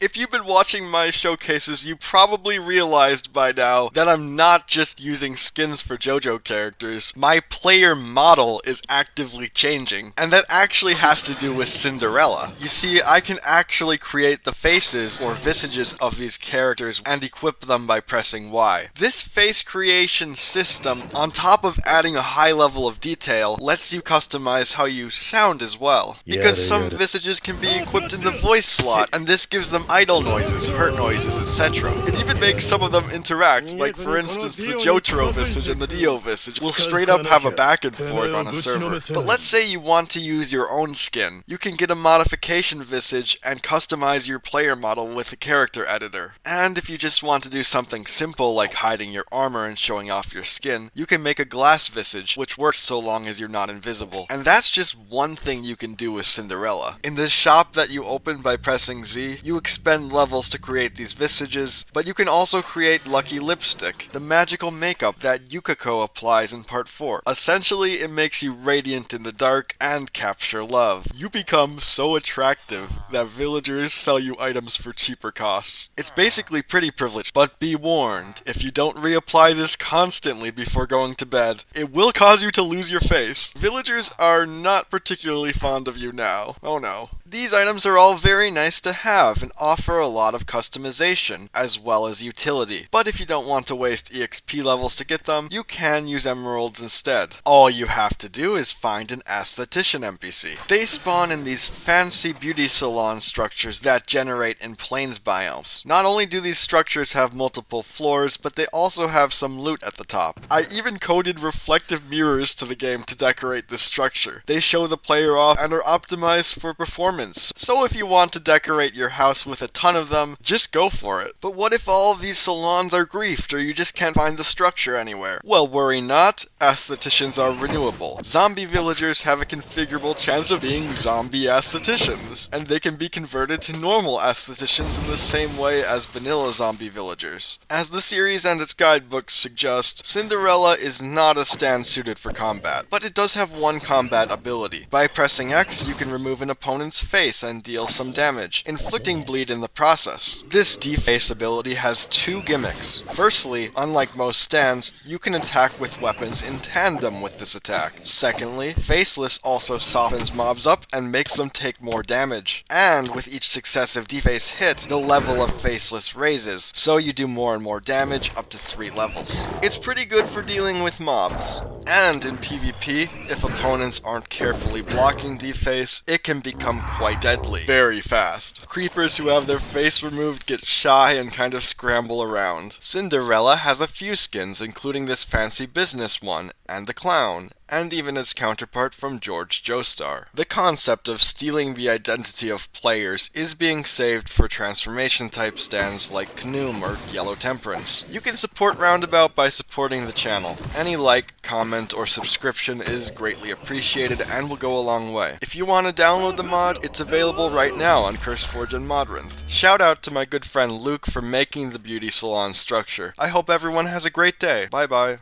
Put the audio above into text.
If you've been watching my showcases, you probably realized by now that I'm not just using skins for JoJo characters. My player model is actively changing, and that actually has to do with Cinderella. You see, I can actually create the faces or visages of these characters and equip them by pressing Y. This face creation system, on top of adding a high level of detail, lets you customize how you sound as well. Because some visages can be equipped in the voice slot, and this gives them idle noises, hurt noises, etc. It even makes some of them interact, like for instance the Jotaro visage and the Dio visage will straight up have a back and forth on a server. But let's say you want to use your own skin. You can get a modification visage and customize your player model with the character editor. And if you just want to do something simple like hiding your armor and showing off your skin, you can make a glass visage, which works so long as you're not invisible. And that's just one thing you can do with Cinderella. In this shop that you open by pressing Z, you expend levels to create these visages, but you can also create Lucky Lipstick, the magical makeup that Yukiko applies in part 4. Essentially, it makes you radiant in the dark and capture love. You become so attractive that villagers sell you items for cheaper costs. It's basically pretty privileged, but be warned, if you don't reapply this constantly before going to bed, it will cause you to lose your face. Villagers are not particularly fond of you now. Oh no. These items are all very nice to have and offer a lot of customization, as well as utility. But if you don't want to waste EXP levels to get them, you can use emeralds instead. All you have to do is find an aesthetician NPC. They spawn in these fancy beauty salon structures that generate in plains biomes. Not only do these structures have multiple floors, but they also have some loot at the top. I even coded reflective mirrors to the game to decorate this structure. They show the player off and are optimized for performance. So if you want to decorate your house with a ton of them, just go for it. But what if all of these salons are griefed or you just can't find the structure anywhere? Well, worry not, aestheticians are renewable. Zombie villagers have a configurable chance of being zombie aestheticians, and they can be converted to normal aestheticians in the same way as vanilla zombie villagers. As the series and its guidebooks suggest, Cinderella is not a stand suited for combat, but it does have one combat ability. By pressing X, you can remove an opponent's face and deal some damage, inflicting bleed in the process. This deface ability has two gimmicks. Firstly, unlike most stands, you can attack with weapons in tandem with this attack. Secondly, Faceless also softens mobs up and makes them take more damage. And with each successive deface hit, the level of Faceless raises, so you do more and more damage up to 3 levels. It's pretty good for dealing with mobs. And in PvP, if opponents aren't carefully blocking deface, it can become quite deadly, very fast. Creepers who have their face removed get shy and kind of scramble around. Cinderella has a few skins, including this fancy business one, and the clown, and even its counterpart from George Joestar. The concept of stealing the identity of players is being saved for transformation type stands like Knoom or Yellow Temperance. You can support Roundabout by supporting the channel. Any like, comment, or subscription is greatly appreciated and will go a long way. If you want to download the mod, it's available right now on CurseForge and Modrinth. Shout out to my good friend Luke for making the beauty salon structure. I hope everyone has a great day. Bye bye.